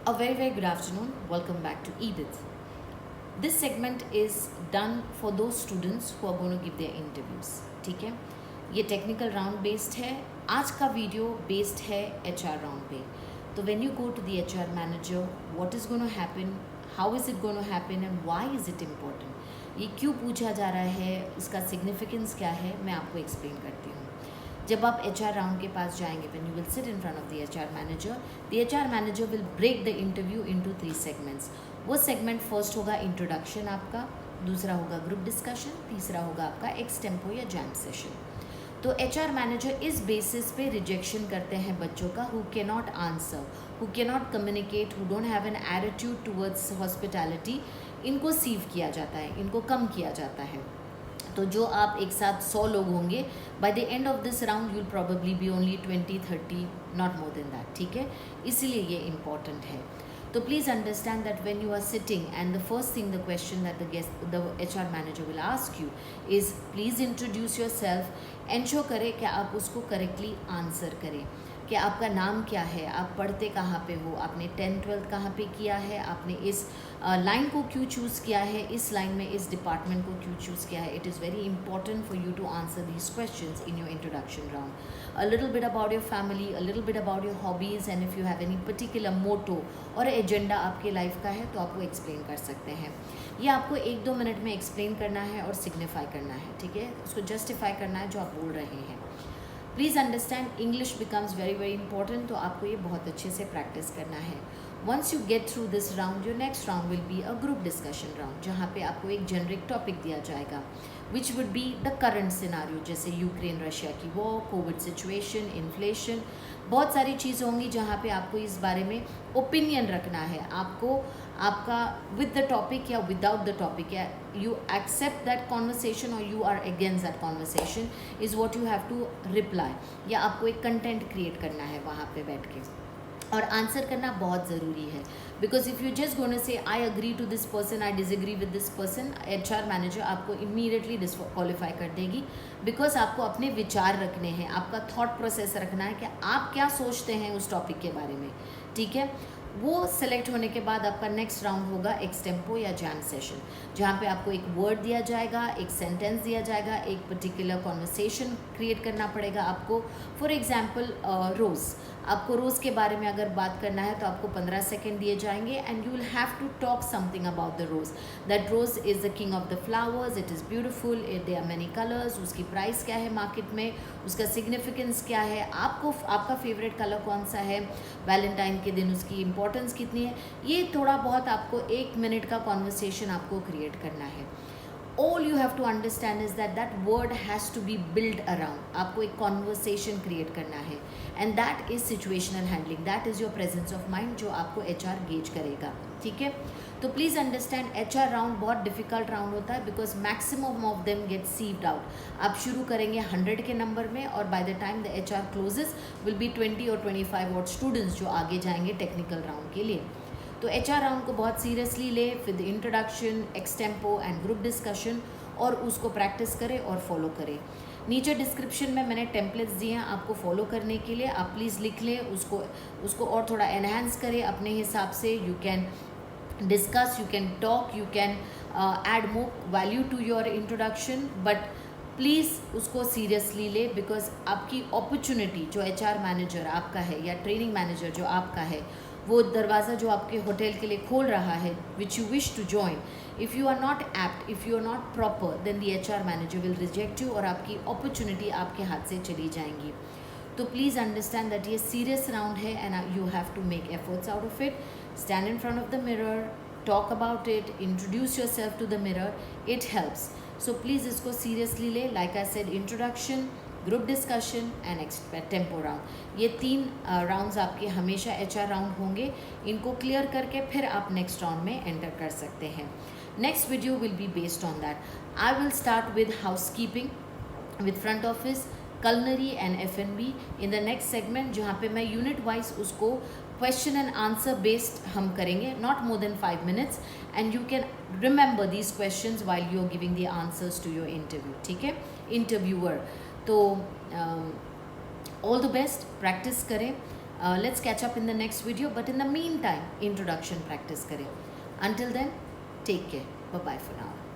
A very, very good afternoon. Welcome back to EBIT. This segment is done for those students who are going to give their interviews. ठीक है, ये technical round based है. आज का video based है HR round पे. तो when you go to the HR manager, what is going to happen, how is it going to happen and why is it important, ये क्यों पूछा जा रहा है, इसका सिग्निफिकेंस क्या है, मैं आपको एक्सप्लेन करती हूँ. जब आप HR राउंड के पास जाएंगे, when you will sit in front of the HR manager will break the interview into 3 segments. वो सेगमेंट फर्स्ट होगा इंट्रोडक्शन आपका, दूसरा होगा ग्रुप डिस्कशन, तीसरा होगा आपका एक्सटेम्पो या जैम सेशन. तो HR मैनेजर इस बेसिस पे रिजेक्शन करते हैं बच्चों का who can not answer, who can not communicate, who don't have an attitude towards hospitality. इनको सीव किया जाता है, इनको कम किया जाता है. तो जो आप एक साथ 100 लोग होंगे, by the end of this round you will probably be only 20-30, not more than that. ठीक है, इसीलिए ये इम्पॉर्टेंट है. तो please understand that when you are sitting and the first thing the question that the HR manager will ask you is please introduce yourself. Ensure करें कि आप उसको करेक्टली आंसर करें कि आपका नाम क्या है, आप पढ़ते कहाँ पे हो, आपने 10th-12th कहाँ पे किया है, आपने इस लाइन को क्यों चूज़ किया है, इस लाइन में इस डिपार्टमेंट को क्यों चूज़ किया है. It is very important for you to answer these questions in your introduction round. A little bit about your family, a little bit about your hobbies and if you have any particular motto और agenda आपके life का है तो आप वो explain कर सकते हैं. ये आपको 1-2 मिनट में एक्सप्लेन करना है और सिग्निफाई करना है. ठीक है, उसको जस्टिफाई करना है जो आप बोल रहे हैं. Please understand English becomes very very important. तो आपको ये बहुत अच्छे से प्रैक्टिस करना है. Once you get through this round, your next round will be a group discussion round, जहाँ पे आपको एक जेनरिक टॉपिक दिया जाएगा which would be the current scenario, जैसे यूक्रेन रशिया की वॉर, कोविड सिचुएशन, इन्फ्लेशन, बहुत सारी चीज़ें होंगी जहाँ पे आपको इस बारे में ओपिनियन रखना है. आपको आपका विद द टॉपिक या विदाउट द टॉपिक, या यू एक्सेप्ट दैट कॉन्वर्सेशन और you are against that conversation is what you have to reply. या आपको एक कंटेंट क्रिएट करना है वहाँ पे बैठ के और आंसर करना बहुत ज़रूरी है. Because if you just gonna say I agree to this person, I disagree with this person, HR manager आपको इमीडिएटली डिस्क्वालीफाई कर देगी. बिकॉज आपको अपने विचार रखने हैं, आपका थॉट प्रोसेस रखना है कि आप क्या सोचते हैं उस टॉपिक के बारे में. ठीक है, वो सेलेक्ट होने के बाद आपका नेक्स्ट राउंड होगा एक्सटेम्पो या जैम सेशन, जहाँ पे आपको एक वर्ड दिया जाएगा, एक सेंटेंस दिया जाएगा, एक पर्टिकुलर कॉन्वर्सेशन क्रिएट करना पड़ेगा आपको. फॉर एग्जांपल रोज़, आपको रोज़ के बारे में अगर बात करना है तो आपको 15 सेकेंड दिए जाएंगे and you will have to talk something about the rose. That rose is the king of the flowers, it is beautiful, they are many colours, उसकी प्राइस क्या है मार्केट में, उसका सिग्निफिकेंस क्या है, आपको आपका फेवरेट कलर कौन सा है, वैलेंटाइन के दिन उसकी इंपॉर्टेंस कितनी है. ये थोड़ा बहुत आपको 1 मिनट का कॉन्वर्सेशन आपको क्रिएट करना है. All you have to understand is that that word has to be built around. आपको एक conversation create करना है and that is situational handling. That is your presence of mind जो आपको HR gauge करेगा. ठीक है, तो प्लीज़ अंडरस्टैंड HR राउंड बहुत डिफ़िकल्ट राउंड होता है because maximum of them get sieved out. आप शुरू करेंगे 100 के नंबर में और by the time the HR closes will be 20 और 25 और स्टूडेंट्स जो आगे जाएंगे टेक्निकल राउंड के लिए. तो HR राउंड को बहुत सीरियसली ले with introduction, extempore and group discussion, और उसको प्रैक्टिस करें और फॉलो करें. नीचे डिस्क्रिप्शन में मैंने टेम्पलेट्स दिए हैं आपको फॉलो करने के लिए, आप प्लीज़ लिख लें उसको और थोड़ा एनहांस करें अपने हिसाब से. You can discuss, you can talk, you can add more value to your introduction, but please उसको सीरियसली ले बिकॉज आपकी अपॉर्चुनिटी जो HR मैनेजर आपका है या ट्रेनिंग मैनेजर जो आपका है, वो दरवाज़ा जो आपके होटल के लिए खोल रहा है which you wish to join, if you are not apt, if you are not proper, then the HR manager will reject you और आपकी अपॉर्चुनिटी आपके हाथ से चली जाएंगी. तो प्लीज़ अंडरस्टैंड दैट ये सीरियस राउंड है and you have to make efforts out of it. Stand in front of the mirror, talk about it, introduce yourself to the mirror. It helps. So please इसको seriously ले. Like I said, introduction, group discussion and tempo round. ये 3 rounds आपके हमेशा HR round होंगे. इनको clear करके फिर आप नेक्स्ट राउंड में एंटर कर सकते हैं. Next video will be based on that. I will start with housekeeping, with front office, culinary and F&B in the next segment, जहाँ पे मैं यूनिट वाइज उसको क्वेश्चन एंड आंसर बेस्ड हम करेंगे, not more than 5 minutes, and you can remember these questions while you are giving the answers to your interview. ठीक है, interviewer. तो all the best, practice करें. Let's catch up in the next video, but in the meantime introduction practice करें. Until then, take care. Bye bye for now.